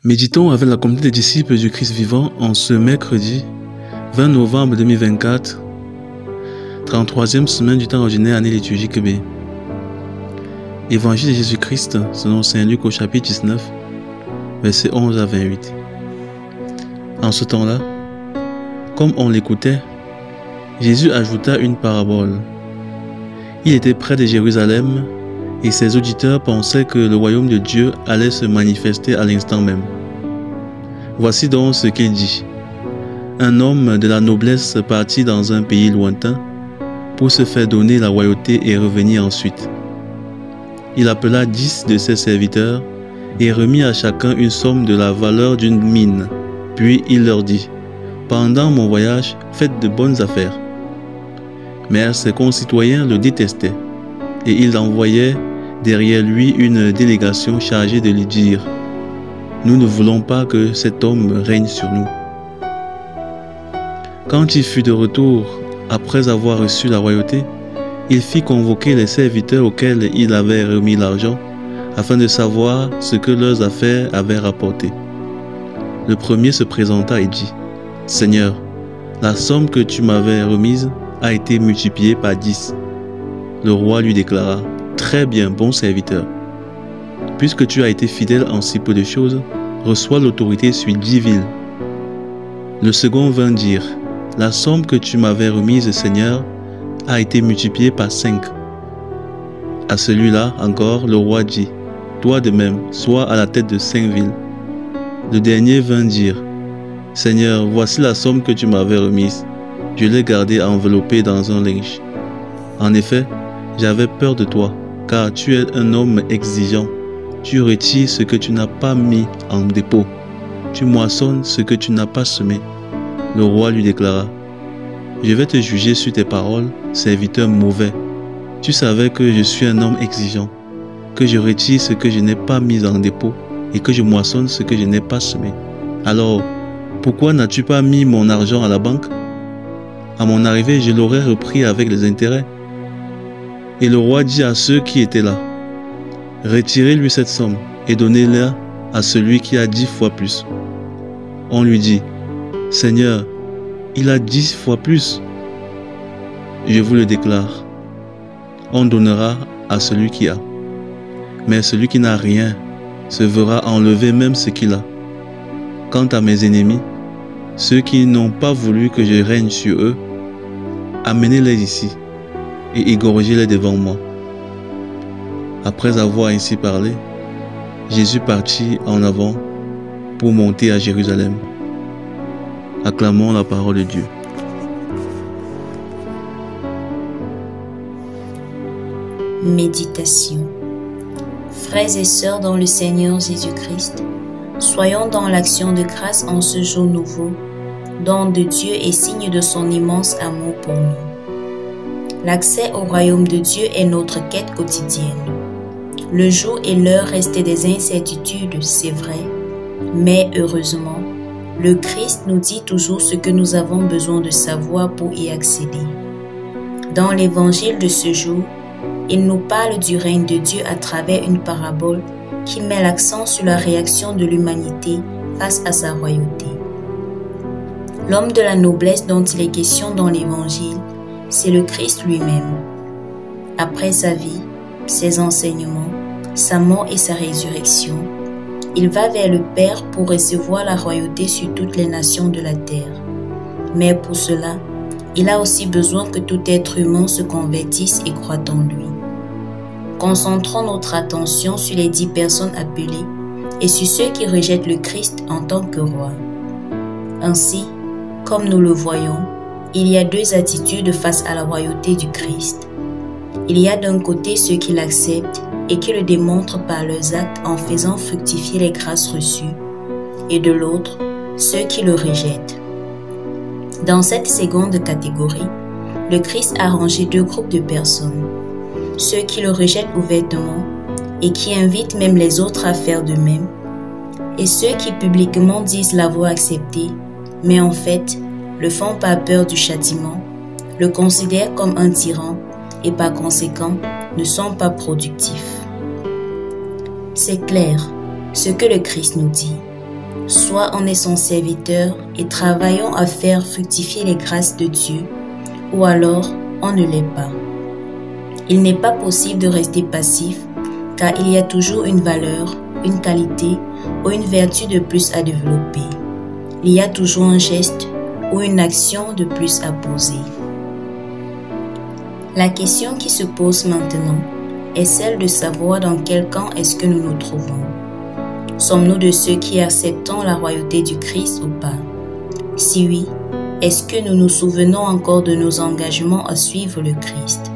Méditons avec la communauté des disciples du Christ vivant en ce mercredi 20 novembre 2024, 33e semaine du temps ordinaire, année liturgique B. Évangile de Jésus-Christ selon Saint Luc au chapitre 19, versets 11 à 28. En ce temps-là, comme on l'écoutait, Jésus ajouta une parabole. Il était près de Jérusalem et ses auditeurs pensaient que le royaume de Dieu allait se manifester à l'instant même. Voici donc ce qu'il dit. Un homme de la noblesse partit dans un pays lointain pour se faire donner la royauté et revenir ensuite. Il appela 10 de ses serviteurs et remit à chacun une somme de la valeur d'une mine. Puis il leur dit, « Pendant mon voyage, faites de bonnes affaires. » Mais ses concitoyens le détestaient et ils envoyaient derrière lui une délégation chargée de lui dire, « Nous ne voulons pas que cet homme règne sur nous. » Quand il fut de retour après avoir reçu la royauté, il fit convoquer les serviteurs auxquels il avait remis l'argent afin de savoir ce que leurs affaires avaient rapporté. Le premier se présenta et dit, « Seigneur, la somme que tu m'avais remise a été multipliée par 10. » Le roi lui déclara, « Très bien, bon serviteur. Puisque tu as été fidèle en si peu de choses, reçois l'autorité sur 10 villes. » Le second vint dire, « La somme que tu m'avais remise, Seigneur, a été multipliée par 5. » À celui-là encore, le roi dit, « Toi de même, sois à la tête de 5 villes. » Le dernier vint dire, « Seigneur, voici la somme que tu m'avais remise. Je l'ai gardée enveloppée dans un linge. En effet, j'avais peur de toi, car tu es un homme exigeant. Tu retires ce que tu n'as pas mis en dépôt. Tu moissonnes ce que tu n'as pas semé. » Le roi lui déclara, « Je vais te juger sur tes paroles, serviteur mauvais. Tu savais que je suis un homme exigeant, que je retire ce que je n'ai pas mis en dépôt et que je moissonne ce que je n'ai pas semé. Alors, pourquoi n'as-tu pas mis mon argent à la banque? À mon arrivée, je l'aurais repris avec les intérêts. » Et le roi dit à ceux qui étaient là, « Retirez-lui cette somme et donnez-la à celui qui a 10 fois plus. » On lui dit, « Seigneur, il a 10 fois plus. » Je vous le déclare, on donnera à celui qui a. Mais celui qui n'a rien se verra enlever même ce qu'il a. Quant à mes ennemis, ceux qui n'ont pas voulu que je règne sur eux, amenez-les ici et égorgez-les devant moi. » Après avoir ainsi parlé, Jésus partit en avant pour monter à Jérusalem. Acclamons la parole de Dieu. Méditation. Frères et sœurs dans le Seigneur Jésus-Christ, soyons dans l'action de grâce en ce jour nouveau, don de Dieu et signe de son immense amour pour nous. L'accès au royaume de Dieu est notre quête quotidienne. Le jour et l'heure restaient des incertitudes, c'est vrai, mais heureusement, le Christ nous dit toujours ce que nous avons besoin de savoir pour y accéder. Dans l'évangile de ce jour, il nous parle du règne de Dieu à travers une parabole qui met l'accent sur la réaction de l'humanité face à sa royauté. L'homme de la noblesse dont il est question dans l'évangile, c'est le Christ lui-même. Après sa vie, ses enseignements, sa mort et sa résurrection, il va vers le Père pour recevoir la royauté sur toutes les nations de la terre. Mais pour cela, il a aussi besoin que tout être humain se convertisse et croie en lui. Concentrons notre attention sur les 10 personnes appelées et sur ceux qui rejettent le Christ en tant que roi. Ainsi, comme nous le voyons, il y a 2 attitudes face à la royauté du Christ. Il y a d'un côté ceux qui l'acceptent et qui le démontrent par leurs actes en faisant fructifier les grâces reçues, et de l'autre, ceux qui le rejettent. Dans cette seconde catégorie, le Christ a rangé 2 groupes de personnes, ceux qui le rejettent ouvertement et qui invitent même les autres à faire de même, et ceux qui publiquement disent l'avoir accepté, mais en fait le font par peur du châtiment, le considèrent comme un tyran et par conséquent ne sont pas productifs. C'est clair ce que le Christ nous dit. soit on est son serviteur et travaillons à faire fructifier les grâces de Dieu, ou alors on ne l'est pas. Il n'est pas possible de rester passif, car il y a toujours une valeur, une qualité ou une vertu de plus à développer. Il y a toujours un geste ou une action de plus à poser. La question qui se pose maintenant est celle de savoir dans quel camp est-ce que nous nous trouvons. Sommes-nous de ceux qui acceptons la royauté du Christ ou pas? Si oui, est-ce que nous nous souvenons encore de nos engagements à suivre le Christ?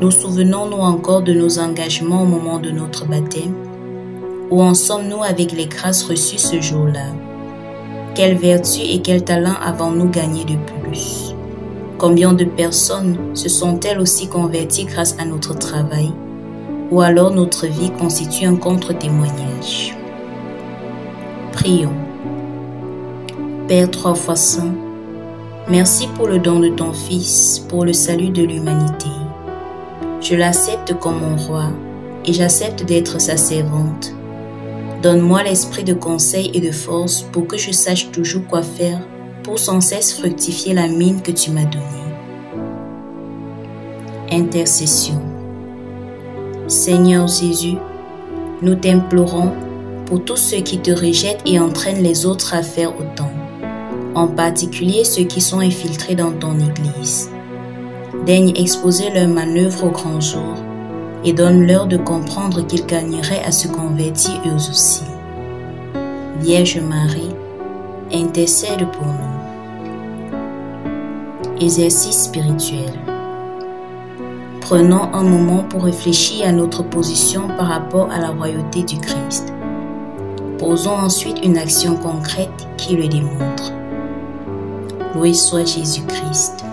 Nous souvenons-nous encore de nos engagements au moment de notre baptême? Où en sommes-nous avec les grâces reçues ce jour-là? Quelles vertus et quels talents avons-nous gagné de plus? Combien de personnes se sont-elles aussi converties grâce à notre travail? Ou alors notre vie constitue un contre-témoignage? Prions. Père 3 fois saint, merci pour le don de ton Fils, pour le salut de l'humanité. Je l'accepte comme mon roi et j'accepte d'être sa servante. Donne-moi l'esprit de conseil et de force pour que je sache toujours quoi faire pour sans cesse fructifier la mine que tu m'as donnée. Intercession. Seigneur Jésus, nous t'implorons pour tous ceux qui te rejettent et entraînent les autres à faire autant, en particulier ceux qui sont infiltrés dans ton Église. Daigne exposer leurs manœuvres au grand jour et donne-leur de comprendre qu'ils gagneraient à se convertir eux aussi. Vierge Marie, intercède pour nous. Exercice spirituel. Prenons un moment pour réfléchir à notre position par rapport à la royauté du Christ. Posons ensuite une action concrète qui le démontre. Loué soit Jésus-Christ.